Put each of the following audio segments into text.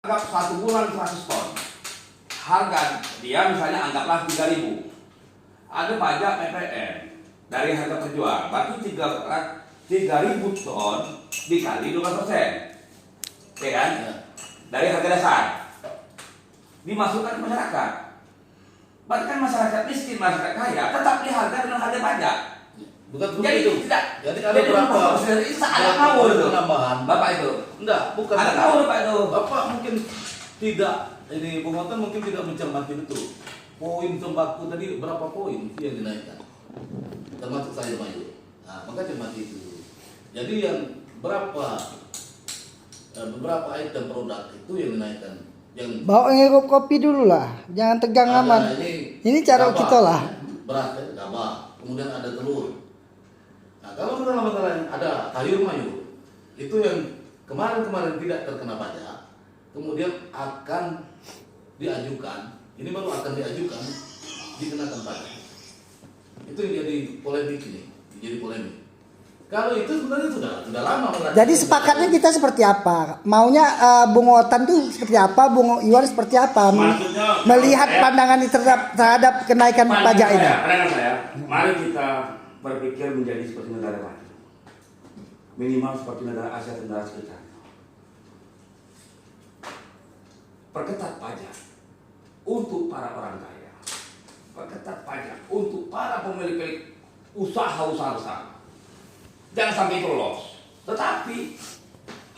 Anggap 1 bulan 100 ton. Harga dia misalnya anggaplah 3.000. Ada pajak PPN dari harga terjual. Berarti 3.000 ton dikali 12%. Ya kan? Dari harga dasar. Dimasukkan ke masyarakat. Berarti kan masyarakat miskin, masyarakat kaya tetap dihargai dengan harga pajak. Bukan Jadi itu. tidak. Jadi ada berapa? Ada ngawur itu. Penambahan. Bapak itu. Enggak, bukan. Ada ngawur Pak itu. Bapak mungkin tidak, ini Bung Otan mungkin tidak mencermati betul. Poin sembako tadi berapa poin yang dinaikkan? Termasuk saya Mayu. Nah, maka cermati itu. Jadi yang beberapa item produk itu yang dinaikkan. Yang Bawa ngerup kopi dulu lah, jangan tegang amat. Ini cara gabah, kita lah. Beras, gabah, kemudian ada telur. Nah, kalau dalam masalah yang ada sayur mayur, itu yang kemarin tidak terkena pajak, kemudian akan diajukan, ini baru akan diajukan, dikenakan pajak. Itu yang jadi polemik ini, jadi polemik. Kalau itu sebenarnya sudah lama. Jadi sepakatnya kita seperti apa? Maunya Bung Otan tuh seperti apa? Bung Iwan seperti apa? Maksudnya, Melihat pandangan terhadap kenaikan pajak ini. Pandangan saya, mari kita berpikir menjadi seperti negara maju. Minimal seperti negara Asia Tenggara sekitar. Perketat pajak untuk para orang kaya. Perketat pajak untuk para pemilik usaha-usaha besar. Jangan sampai itu lolos. Tetapi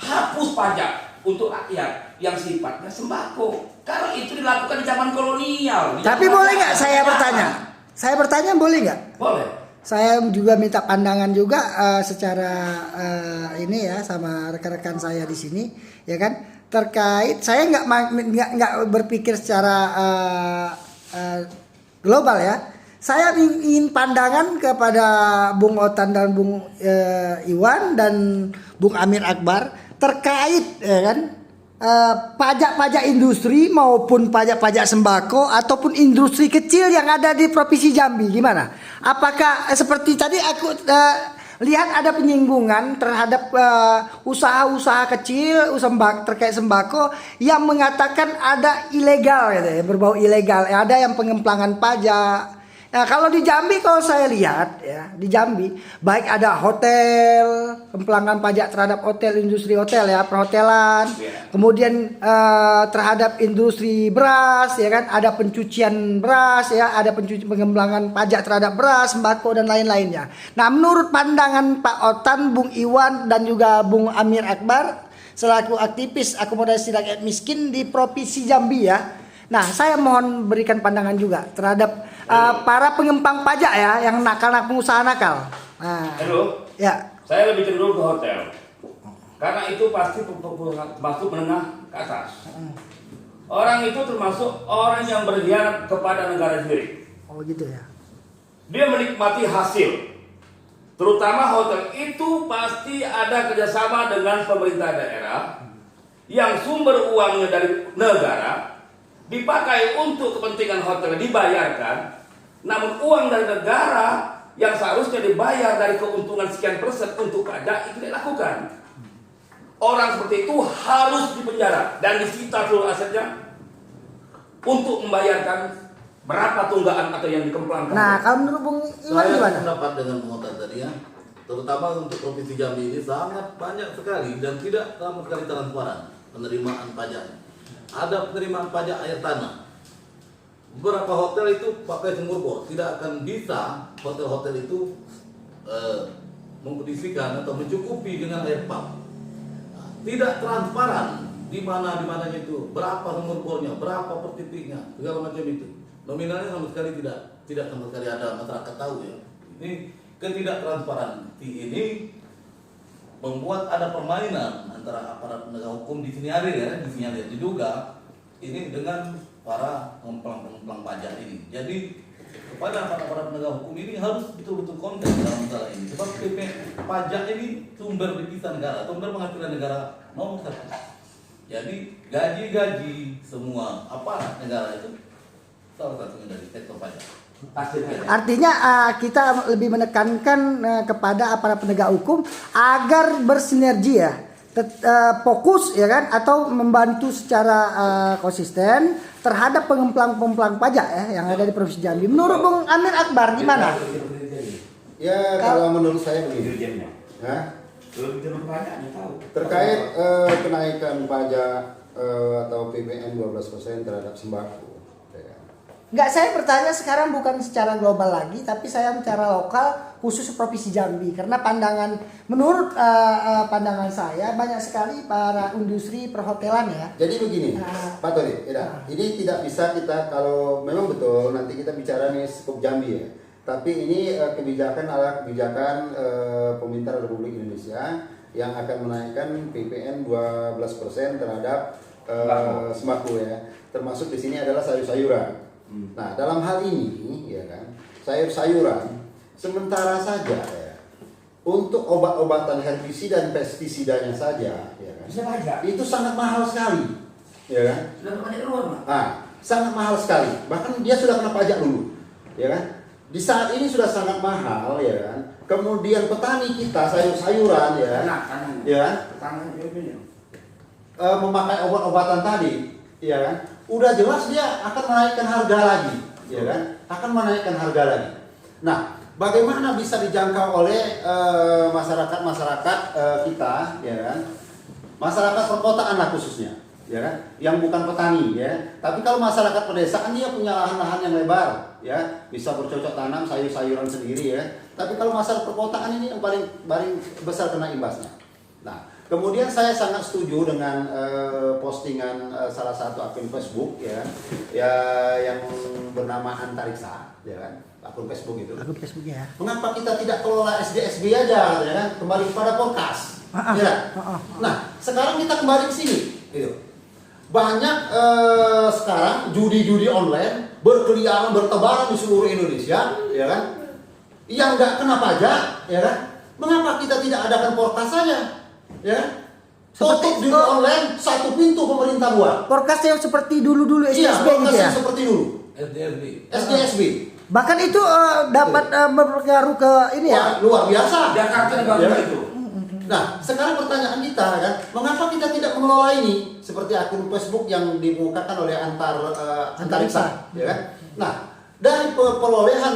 hapus pajak untuk rakyat yang sifatnya sembako. Karena itu dilakukan di zaman kolonial. Tapi boleh nggak saya bertanya? Saya bertanya boleh nggak? Boleh. Saya juga minta pandangan juga secara ini ya sama rekan-rekan saya di sini, ya kan? Terkait saya nggak berpikir secara global ya. Saya ingin pandangan kepada Bung Otan dan Bung Iwan dan Bung Amir Akbar terkait ya kan pajak-pajak industri maupun pajak-pajak sembako ataupun industri kecil yang ada di Provinsi Jambi gimana? Apakah seperti tadi aku lihat ada penyinggungan terhadap usaha-usaha kecil terkait sembako yang mengatakan ada ilegal gitu ya, berbau ilegal. Ada yang pengemplangan pajak. Nah, kalau di Jambi kalau saya lihat ya, di Jambi baik ada hotel, kemplangan pajak terhadap hotel, industri hotel ya, perhotelan. Kemudian terhadap industri beras ya kan, ada pencucian beras ya, ada pengemplangan pajak terhadap beras, sembako dan lain-lainnya. Nah, menurut pandangan Pak Otan, Bung Iwan dan juga Bung Amir Akbar selaku aktivis akomodasi rakyat miskin di Provinsi Jambi ya. Nah, saya mohon berikan pandangan juga terhadap para pengempang pajak ya, yang nakal-nakal, pengusaha nakal. Nah, Halo. ya. Saya lebih cenderung ke hotel. Karena itu pasti termasuk menengah ke atas. Orang itu termasuk orang yang berkhianat kepada negara sendiri. Oh gitu ya. Dia menikmati hasil. Terutama hotel itu pasti ada kerjasama dengan pemerintah daerah yang sumber uangnya dari negara dipakai untuk kepentingan hotel dibayarkan, namun uang dari negara yang seharusnya dibayar dari keuntungan sekian persen untuk pajak itu dilakukan. Orang seperti itu harus dipenjara dan disita seluruh asetnya untuk membayarkan berapa tunggaan atau yang dikemplangkan. Nah, kalau menurut Bung Iwan Saya gimana? pendapat dengan Bung Otan tadi ya, terutama untuk Provinsi Jambi ini sangat banyak sekali dan tidak sama sekali transparan penerimaan pajaknya. Ada penerimaan pajak air tanah. Beberapa hotel itu pakai sumur bor, tidak akan bisa hotel-hotel itu mengkondisikan atau mencukupi dengan air pump. Nah, tidak transparan di mananya itu, berapa sumur bornya, berapa per titiknya, segala macam itu. Nominalnya sama sekali tidak sama sekali ada masyarakat tahu ya. Ini ketidaktransparan ini membuat ada permainan antara aparat penegak hukum di sini ada ya, di sini ada diduga ini dengan para pengemplang pajak ini. Jadi kepada aparat penegak hukum ini harus betul-betul konten dalam masalah ini. Sebab pajak ini sumber devisa negara, sumber penghasilan negara nomor 1. Jadi gaji-gaji semua aparat negara itu salah satunya dari sektor pajak. Artinya kita lebih menekankan kepada aparat penegak hukum agar bersinergi ya fokus ya kan atau membantu secara konsisten terhadap pengemplang pajak ya yang ada di Provinsi Jambi. Menurut Bung Amir Akbar gimana? Ya kalau menurut saya begini. Dirjennya. Hah? Belum tentu banyak yang tahu. Terkait kenaikan pajak atau PPN 12% terhadap sembako. Ya. Enggak, saya bertanya sekarang bukan secara global lagi, tapi saya secara lokal khusus Provinsi Jambi. Karena menurut pandangan saya banyak sekali para industri perhotelan ya. Jadi begini, Pak Tony, ini tidak bisa kita kalau memang betul nanti kita bicara nih skup Jambi ya. Tapi ini kebijakan adalah kebijakan pemerintah Republik Indonesia yang akan menaikkan PPN 12% terhadap sembako ya. Termasuk di sini adalah sayur-sayuran. Nah, dalam hal ini ya kan, sayur-sayuran sementara saja ya. Untuk obat-obatan herbisida dan pestisidanya saja ya kan. Bisa pajak. Itu sangat mahal sekali. Ya kan? Sudah pajak keluar, Pak. Ah, sangat mahal sekali. Bahkan dia sudah kena pajak dulu. Ya kan? Di saat ini sudah sangat mahal ya kan. Kemudian petani kita sayur-sayuran ya kan. Ya kan? Memakai obat-obatan tadi, ya kan? Udah jelas dia akan menaikkan harga lagi, ya kan? Akan menaikkan harga lagi. Nah, bagaimana bisa dijangkau oleh masyarakat kita, ya kan? Masyarakat perkotaan lah khususnya, ya kan? Yang bukan petani, ya. Tapi kalau masyarakat pedesaan dia punya lahan-lahan yang lebar, ya, bisa bercocok tanam sayur-sayuran sendiri, ya. Tapi kalau masyarakat perkotaan ini yang paling besar kena imbasnya. Nah, kemudian saya sangat setuju dengan postingan salah satu akun Facebook ya yang bernama Antariksa ya kan, akun Facebook itu. Akun Facebook ya. Mengapa kita tidak kelola SDSB aja ya kan, kembali kepada Porkas. Ya. Nah, sekarang kita kembali ke sini gitu. Banyak sekarang judi-judi online berkeliaran bertebaran di seluruh Indonesia ya kan. Yang nggak kena pajak ya kan. Mengapa kita tidak adakan Porkas saja? Ya, tutup judi online, satu pintu pemerintah buat. Porkas yang seperti dulu-dulu Iya, SDSB Porkas gitu ya. yang seperti dulu. SDSB. Bahkan itu dapat berpengaruh ke ini ya. Wah, luar biasa. Jakarta juga Ya. itu. Nah, sekarang pertanyaan kita kan, mengapa kita tidak mengelola ini seperti akun Facebook yang dimukakan oleh Antariksa, ya kan? Nah, dari perolehan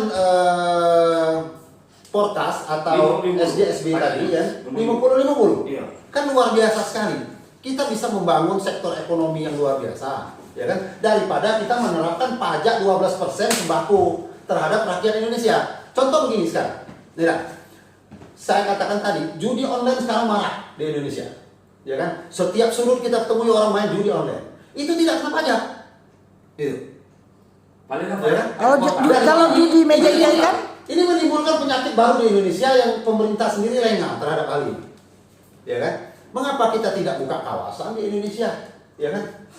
Porkas atau 50. SDSB tadi ya, 50-50. Iya. Kan luar biasa sekali. Kita bisa membangun sektor ekonomi yang luar biasa, ya kan? Daripada kita menerapkan pajak 12% sembako terhadap rakyat Indonesia. Contoh begini sekarang. Nih, saya katakan tadi, judi online sekarang marak di Indonesia. Ya kan? Setiap sudut kita temui orang main judi online. Itu tidak kena pajak. Itu. Paling apa Ya ya? kan? Kalau judi meja ini kan Ini menimbulkan penyakit baru di Indonesia yang pemerintah sendiri lengah terhadap hal ini. Ya kan? Mengapa kita tidak buka kawasan di Indonesia? Ya kan?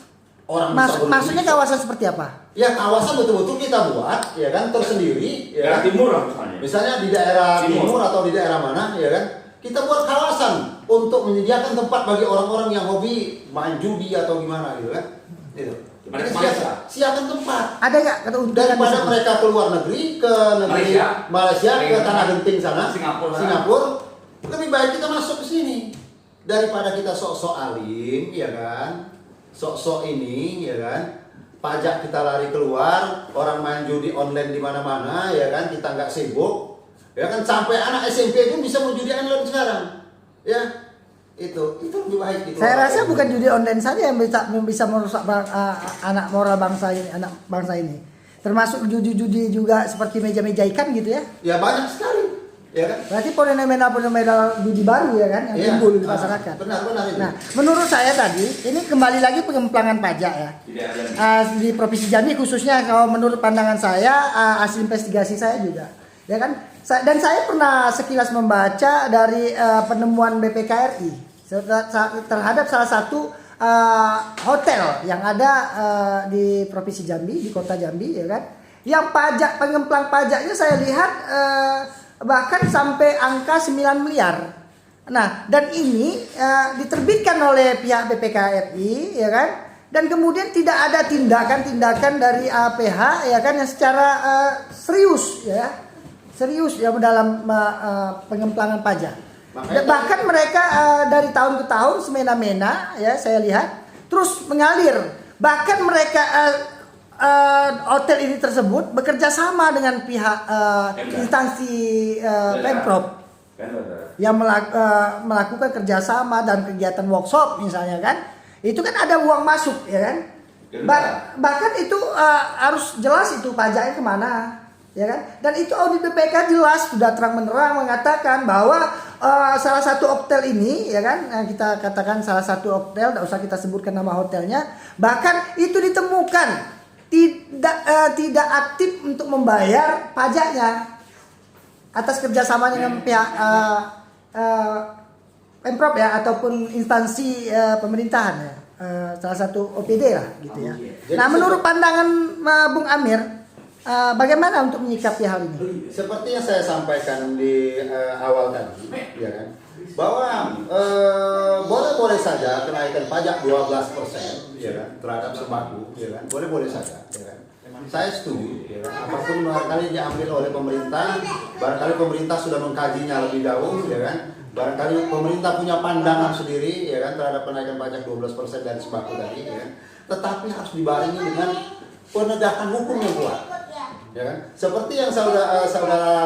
Orang bisa maksudnya kawasan seperti apa? Ya kawasan betul-betul kita buat, ya kan, tersendiri, ya Daerah kan? timur lah misalnya. Misalnya di daerah timur atau di daerah mana, ya kan? Kita buat kawasan untuk menyediakan tempat bagi orang-orang yang hobi main judi atau gimana gitu kan? Itu. Mereka siapkan tempat. Ada nggak keuntungan di Daripada situ? mereka keluar negeri ke negeri Malaysia ke tanah genting sana, Singapura, lebih baik kita masuk ke sini daripada kita sok-sok alim, ya kan? Sok-sok ini, ya kan? Pajak kita lari keluar, orang main judi online di mana-mana, ya kan? Kita nggak sibuk, ya kan? Sampai anak SMP pun bisa menjudi online sekarang, ya. Itu lebih baik gitu. Saya rasa bukan judi online saja yang bisa merusak anak moral bangsa ini. Termasuk judi-judi juga seperti meja-meja ikan gitu ya. Ya banyak sekali, ya kan? Berarti fenomena judi baru ya kan yang timbul di masyarakat. Benar itu. Nah, menurut saya tadi ini kembali lagi pengemplangan pajak ya. Di Provinsi Jambi khususnya kalau menurut pandangan saya hasil investigasi saya juga, ya kan? Dan saya pernah sekilas membaca dari penemuan BPKRI terhadap salah satu hotel yang ada di Provinsi Jambi, di Kota Jambi, ya kan? Yang pengemplang pajaknya saya lihat bahkan sampai angka 9 miliar. Nah, dan ini diterbitkan oleh pihak BPKRI, ya kan? Dan kemudian tidak ada tindakan-tindakan dari APH, ya kan, yang secara serius ya dalam pengemplangan pajak. Makanya Bahkan mereka dari tahun ke tahun semena-mena ya saya lihat terus mengalir. Bahkan mereka hotel ini tersebut bekerja sama dengan pihak instansi Pemprov yang melakukan kerjasama dan kegiatan workshop misalnya kan, itu kan ada uang masuk ya kan. Bahkan itu harus jelas itu pajaknya kemana ya kan. Dan itu audit BPK jelas sudah terang-menerang mengatakan bahwa salah satu hotel ini ya kan, kita katakan salah satu hotel, tidak usah kita sebutkan nama hotelnya, bahkan itu ditemukan tidak aktif untuk membayar pajaknya atas kerjasamanya dengan pihak Pemprov ya ataupun instansi pemerintahan ya, salah satu OPD lah gitu ya. Nah menurut pandangan Bung Amir, bagaimana untuk menyikapi hal ini? seperti yang saya sampaikan di awal tadi, ya kan, bahwa boleh-boleh saja kenaikan pajak 12%, ya kan, terhadap sembako, ya kan, boleh-boleh saja, ya kan. Saya setuju, ya kan. Apapun barangkali diambil oleh pemerintah, barangkali pemerintah sudah mengkajinya lebih dahulu, ya kan. Barangkali pemerintah punya pandangan sendiri, ya kan, terhadap kenaikan pajak 12% dari sembako tadi, ya kan. Tetapi harus dibarengi dengan penegakan hukum yang kuat. Ya kan? Seperti yang saudara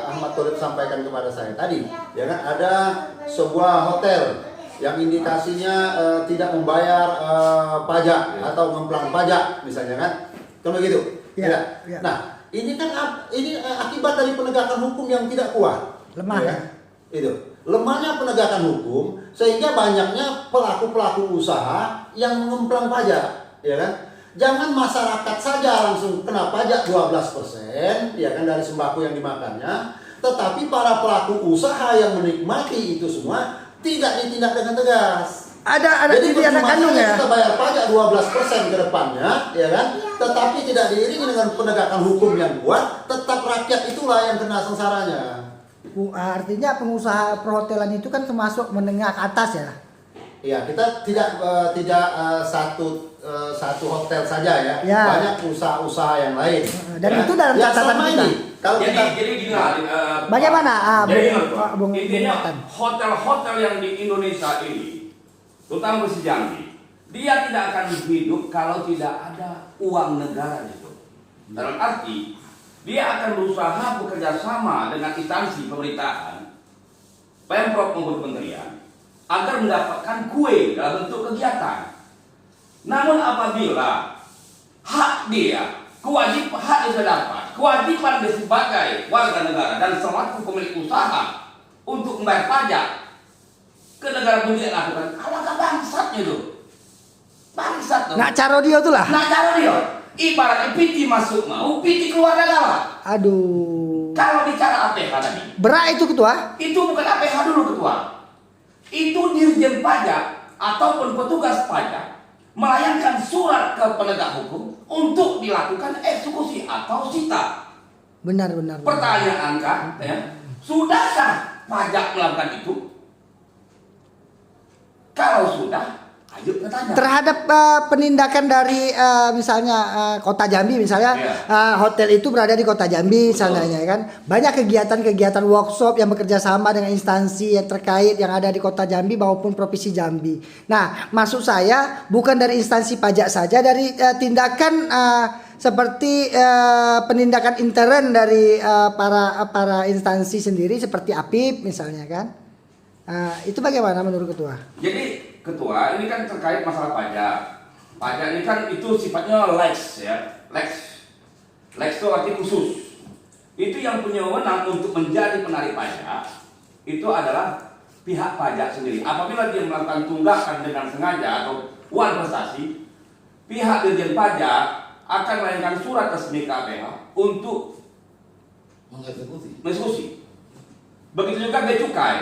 Ahmad Tholib sampaikan kepada saya tadi, ya kan, ada sebuah hotel yang indikasinya tidak membayar pajak atau ngemplang pajak misalnya kan, kan begitu? Ya, Ya. ya. Nah, ini kan ini akibat dari penegakan hukum yang tidak kuat, Lemah. ya kan? Itu lemahnya penegakan hukum sehingga banyaknya pelaku-pelaku usaha yang mengemplang pajak, ya kan? Jangan masyarakat saja langsung kena pajak 12%, ya kan, dari sembako yang dimakannya, tetapi para pelaku usaha yang menikmati itu semua tidak ditindak dengan tegas. Ada Jadi jadi anak kandung ya. kita bayar pajak 12% ke depannya, ya kan, tetapi tidak diiringi dengan penegakan hukum yang kuat, tetap rakyat itulah yang kena sengsaranya. Artinya pengusaha perhotelan itu kan termasuk menengah ke atas ya. Ya, kita tidak satu hotel saja ya. Ya. Banyak usaha-usaha yang lain. Dan ya. itu dalam Ya, catatan selama kita. ini, kalau kita Jadi gini lah. Bagaimana, Jadi Bung intinya Nathan? hotel-hotel yang di Indonesia ini, terutama di Jambi, dia tidak akan hidup kalau tidak ada uang negara itu. Dalam arti dia akan berusaha bekerja sama dengan instansi pemerintahan, Pemprov maupun kementerian, agar mendapatkan kue dalam bentuk kegiatan. Namun apabila hak dia, hak yang sudah dapat, kewajiban dia sebagai warga negara dan selaku pemilik usaha untuk membayar pajak ke negara pemilik lakukan, alangkah bangsatnya itu. Bangsat tuh. Nak caro dia tuh lah. Nak cara dia. Ibaratnya piti masuk mau, piti keluar negara. Aduh. Kalau bicara APH tadi, Berat itu ketua. itu bukan APH dulu ketua. Itu dirjen pajak ataupun petugas pajak melayangkan surat ke penegak hukum untuk dilakukan eksekusi atau sita. Benar. Pertanyaan kan, ya, sudahkah pajak melakukan itu? Kalau sudah, ayo bertanya. Terhadap penindakan dari misalnya Kota Jambi misalnya, Iya. hotel itu berada di Kota Jambi misalnya ya kan, banyak kegiatan-kegiatan workshop yang bekerja sama dengan instansi yang terkait yang ada di Kota Jambi maupun Provinsi Jambi. Nah maksud saya bukan dari instansi pajak saja, dari tindakan seperti penindakan intern dari para instansi sendiri seperti APIP misalnya kan. Itu bagaimana menurut ketua? Jadi ketua ini kan terkait masalah pajak. Pajak ini kan itu sifatnya lex ya, lex itu arti khusus. Itu yang punya wewenang untuk menjadi penarik pajak itu adalah pihak pajak sendiri. Apabila dia melakukan tunggakan dengan sengaja atau uang prestasi, pihak dirjen pajak akan melayangkan surat resmi ke APH untuk mengeksekusi. Begitu juga bea cukai.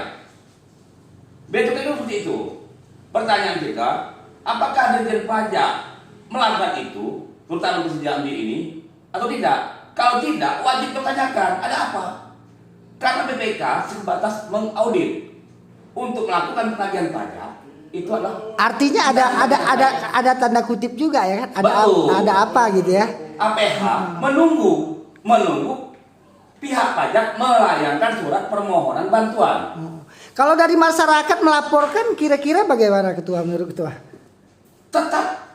Bea cukai itu seperti itu. Pertanyaan kita, apakah dirjen pajak melakukan itu, terutama di Jambi ini, atau tidak? Kalau tidak, wajib ditanyakan, ada apa? Karena BPK sebatas mengaudit untuk melakukan penagihan pajak itu adalah Artinya ada tanda kutip juga ya kan? Betul. Ada apa gitu ya? APH menunggu pihak pajak melayangkan surat permohonan bantuan. Kalau dari masyarakat melaporkan kira-kira bagaimana Ketua, menurut Ketua? Tetap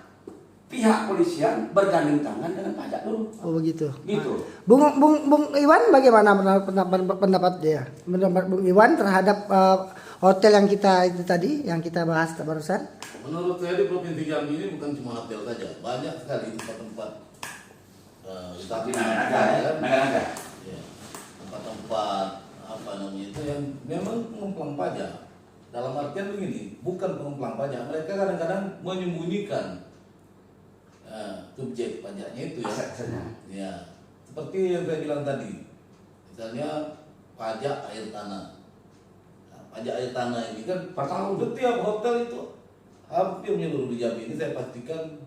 pihak polisian bergandeng tangan dengan pajak dulu. Oh begitu. Gitu. Bung Iwan bagaimana pendapat dia? Pendapat Bung Iwan terhadap hotel yang kita itu tadi yang kita bahas barusan? Menurut saya di Provinsi Jambi ini bukan cuma hotel saja, banyak sekali tempat-tempat wisata Di naga-naga. ya, tempat-tempat apa namanya itu yang memang pengemplang pajak. Dalam artian begini, bukan pengemplang pajak, mereka kadang-kadang menyembunyikan subjek pajaknya itu ya. Aset-asetnya. Ya, seperti yang saya bilang tadi, misalnya pajak air tanah. Nah, pajak air tanah ini kan Per tahun. setiap hotel itu hampir menyeluruh di Jambi ini saya pastikan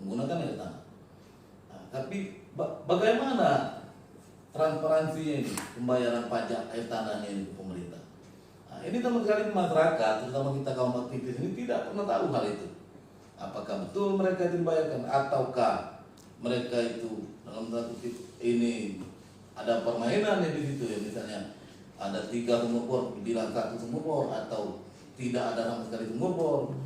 menggunakan air tanah. Nah, tapi bagaimana transparansinya ini pembayaran pajak air tanahnya ini ke pemerintah? Nah, ini sama sekali masyarakat, terutama kita kaum aktivis ini tidak pernah tahu hal itu. Apakah betul mereka itu dibayarkan ataukah mereka itu dalam satu titik ini ada permainan di situ ya, misalnya ada 3 sumur bor dibilang 1 sumur bor atau tidak ada sama sekali sumur bor.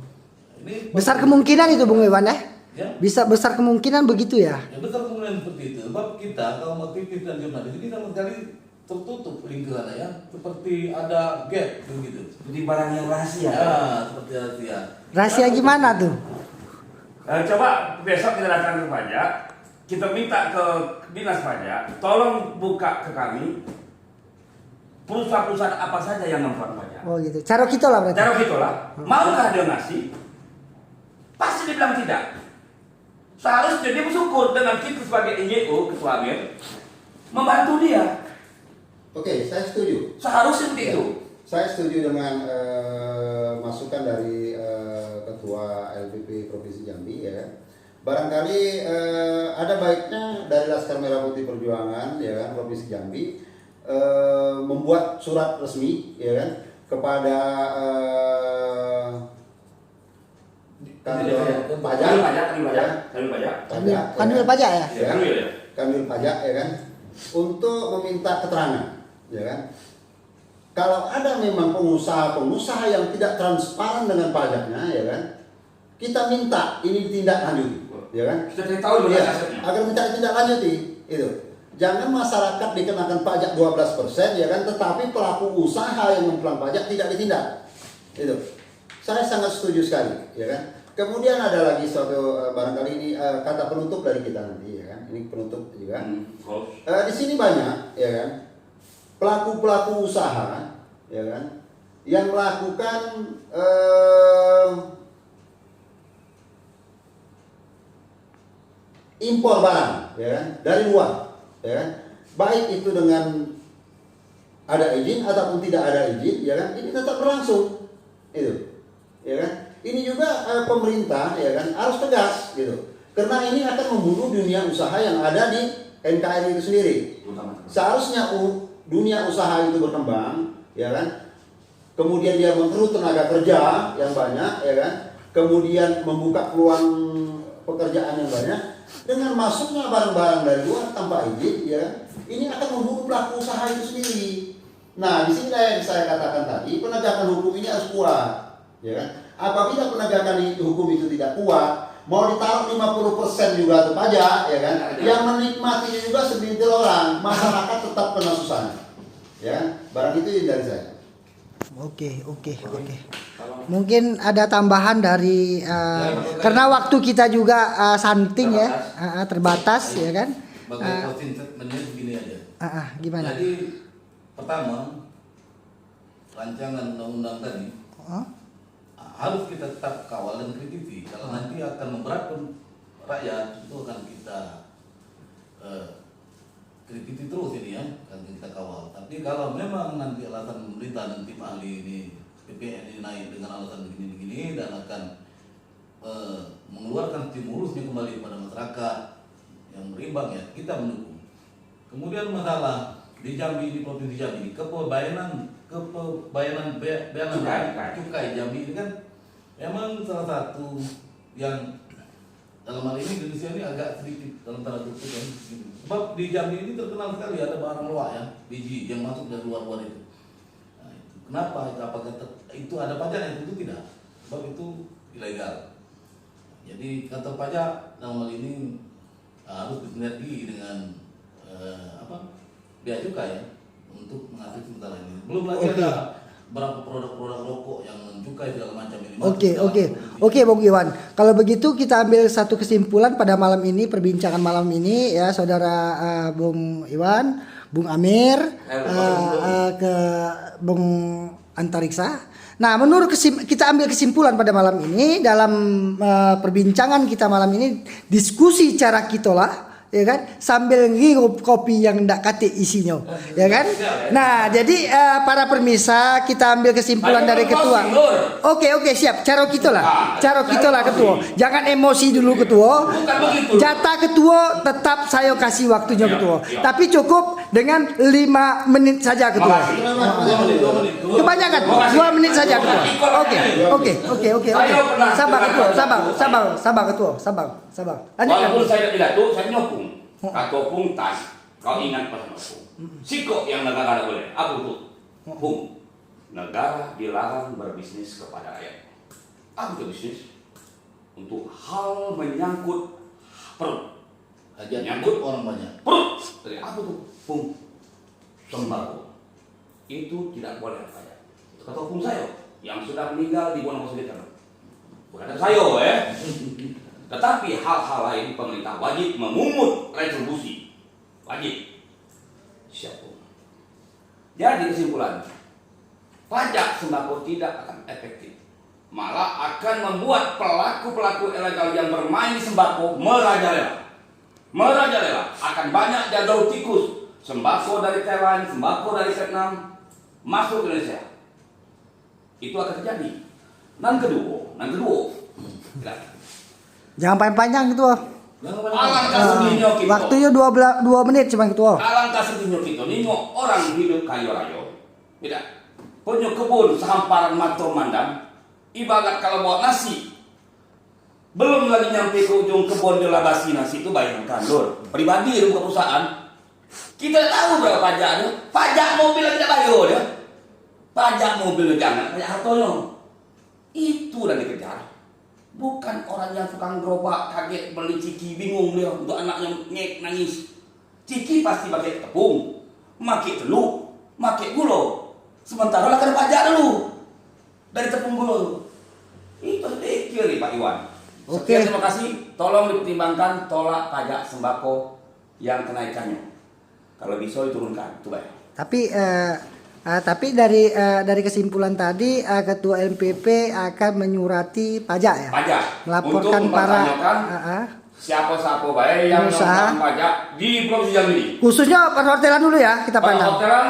Ini Besar kemungkinan itu Bung Iwan ya? ya, Bisa besar kemungkinan begitu ya? ya besar kemungkinan seperti itu. Sebab kita kaum aktivis dan jurnalis ini sama sekali tertutup lingkarannya ya, seperti ada gap begitu. Jadi barang yang rahasia. Ya, seperti rahasia. Rahasia gimana tuh? Coba besok kita datang ke pajak, kita minta ke dinas pajak, tolong buka ke kami perusahaan-perusahaan apa saja yang membuat pajak. Oh gitu. Cara kita lah berarti. Cara gitulah, maukah dia ngasih? Pasti dia bilang tidak. Seharusnya dia bersyukur dengan kita sebagai NGO, Ketua Amir, membantu dia. Oke, saya setuju. Seharusnya begitu. Saya setuju dengan masukan dari Ketua LPP Provinsi Jambi ya. Barangkali ada baiknya dari Laskar Merah Putih Perjuangan ya kan Provinsi Jambi membuat surat resmi ya kan kepada kantor pajak, Kanwil pajak ya? ya, Kanwil pajak ya kan untuk meminta keterangan ya kan. Kalau ada memang pengusaha-pengusaha yang tidak transparan dengan pajaknya, ya kan, kita minta ini ditindaklanjuti, ya kan? Kita cari tahu Ya, asetnya. agar minta ditindaklanjuti, itu. Jangan masyarakat dikenakan pajak 12%, ya kan, tetapi pelaku usaha yang memplang pajak tidak ditindak, itu. Saya sangat setuju sekali, ya kan? Kemudian ada lagi suatu barangkali ini kata penutup dari kita nanti, ya kan? Ini penutup juga. Di sini banyak, ya kan? Pelaku-pelaku usaha ya kan yang melakukan impor barang ya kan dari luar ya kan baik itu dengan ada izin ataupun tidak ada izin ya kan ini tetap berlangsung itu ya kan ini juga pemerintah ya kan harus tegas gitu karena ini akan membunuh dunia usaha yang ada di NKRI itu sendiri. Seharusnya dunia usaha itu berkembang, ya kan? Kemudian dia menggerut tenaga kerja yang banyak, ya kan? Kemudian membuka peluang pekerjaan yang banyak dengan masuknya barang-barang dari luar tanpa izin, ya kan? Ini akan membunuh pelaku usaha itu sendiri. Nah, di sini yang saya katakan tadi, penegakan hukum ini harus kuat, ya kan? Apabila penegakan hukum itu tidak kuat, mau ditaruh 50% juga itu pajak, ya kan? Yang menikmatinya juga segelintir orang, masyarakat tetap kena susahnya. Ya, barang itu dari saya. Oke. Mungkin ada tambahan dari karena waktu kita juga santing ya, terbatas ya kan? Sebagai closing statement-nya begini aja. Gimana? Jadi pertama, rancangan undang-undang tadi harus kita tetap kawal dan kritisi. Kalau nanti akan memberatkan rakyat, itu akan kita kritisi terus ini ya, akan kita kawal. Tapi kalau memang nanti alasan pemerintah dan tim ahli ini PPN ini naik dengan alasan begini-begini dan akan mengeluarkan stimulusnya kembali kepada masyarakat yang berimbang ya, kita mendukung. Kemudian masalah di Jambi, di Provinsi Jambi, kepebayanan cukai Jambi ini kan memang salah satu yang dalam hal ini Indonesia ini agak sedikit dalam tanda kutip ya. Sebab di Jambi ini terkenal sekali ada barang loak ya, biji yang masuk dari luar-luar itu. Nah, itu. Kenapa? Itu apakah itu ada pajaknya? Itu tidak. Sebab itu ilegal. Jadi kantor pajak dalam hal ini harus bersinergi dengan bea cukai ya untuk mengatasi masalah ini. Belum lagi Oke. ada berapa produk-produk rokok yang cukai segala macam ini. Oke, Bung Iwan. Kalau begitu kita ambil satu kesimpulan pada malam ini, perbincangan malam ini ya, saudara Bung Iwan, Bung Amir, ke Bung Antariksa. Nah, menurut kita ambil kesimpulan pada malam ini dalam perbincangan kita malam ini, diskusi cara kita lah, ya kan, sambil ngirup kopi yang ndak kate isinya, ya kan. Nah, jadi para permisa kita ambil kesimpulan dari ketua. Oke, siap. Cara kita lah ketua. Jangan emosi dulu ketua. Bukan begitu. Jatah ketua tetap saya kasih waktunya ketua. Tapi cukup dengan 5 menit saja ketua. Makasih. 2 menit. Kebanyakan 2 menit saja ketua. Oke. Sabar ketua, sabar ketua, sabar. Lanjutkan. Walaupun saya tidak tahu, saya nyokung. Kata Pung tas, kau ingat pesan Pung. Siko yang negara tidak boleh. Apa itu? Pung, negara dilarang berbisnis kepada rakyat. Apa itu bisnis? Untuk hal menyangkut perut. Hajat Nyangkut orang banyak. Perut. Dari apa tuh? Pung, sembako. Itu tidak boleh pajak. Kata Pung saya yang sudah meninggal di Wonosobo sana. Bukan ada saya, Tetapi hal-hal lain pemerintah wajib memungut retribusi. Wajib. Siapa? Jadi kesimpulan, pajak sembako tidak akan efektif. Malah akan membuat pelaku-pelaku ilegal yang bermain di sembako merajalela. Akan banyak jadwal tikus. Sembako dari Thailand, sembako dari Vietnam masuk ke Indonesia. Itu akan terjadi. Nan kedua. Jangan panjang-panjang ketua. Alangkah sedihnya kita. Waktunya 2 menit cuma ketua. Alangkah sedihnya kita. Nengok orang hidup kaya raya. Tidak. Punya kebun sehamparan matur mandam. Ibarat kalau bawa nasi. Belum lagi nyampe ke ujung kebun dia labasi nasi itu, bayangkan lur. Pribadi itu bukan perusahaan. Kita tahu berapa pajaknya. Pajak mobil tidak bayar dia. Pajak mobil jangan, pajak hartonya. Itu udah dikejar. Bukan orang yang tukang gerobak kaget beli ciki bingung dia untuk anaknya nangis. Ciki pasti pakai tepung, pakai telur, pakai gula. Sementara lah kena pajak dulu dari tepung gula. Itu sedikit nih Pak Iwan. Oke. Sekian, terima kasih. Tolong dipertimbangkan tolak pajak sembako yang kenaikannya. Kalau bisa diturunkan, itu baik. Tapi dari kesimpulan tadi ketua LPP akan menyurati pajak ya. Pajak. Melaporkan untuk para mempertanyakan siapa baik yang Pengusaha. melakukan pajak di Provinsi Jambi. khususnya perhotelan dulu ya kita pandang. Perhotelan,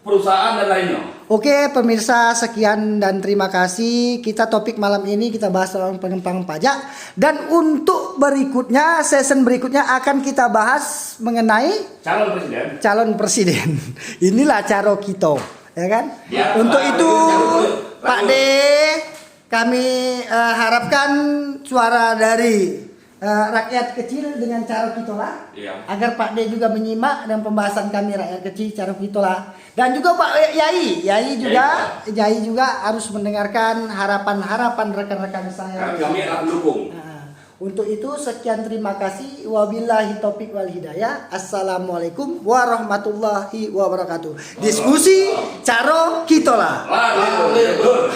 perusahaan dan lainnya. Oke pemirsa, sekian dan terima kasih. Kita topik malam ini kita bahas soal pengembangan pajak. Dan untuk berikutnya, season berikutnya akan kita bahas mengenai calon presiden. Inilah cara kita, ya kan? Ya, untuk Pak, itu lanjut. Pak D, kami harapkan suara dari rakyat kecil dengan cara kita lah, Iya. agar Pak D juga menyimak dan pembahasan kami rakyat kecil cara kita lah. Dan juga Pak Yai juga harus mendengarkan harapan-harapan rekan-rekan saya. Kami akan mendukung. Nah, untuk itu sekian terima kasih. Wabillahi taufiq wal hidayah. Assalamualaikum warahmatullahi wabarakatuh. Diskusi cara kita lah. Lalu.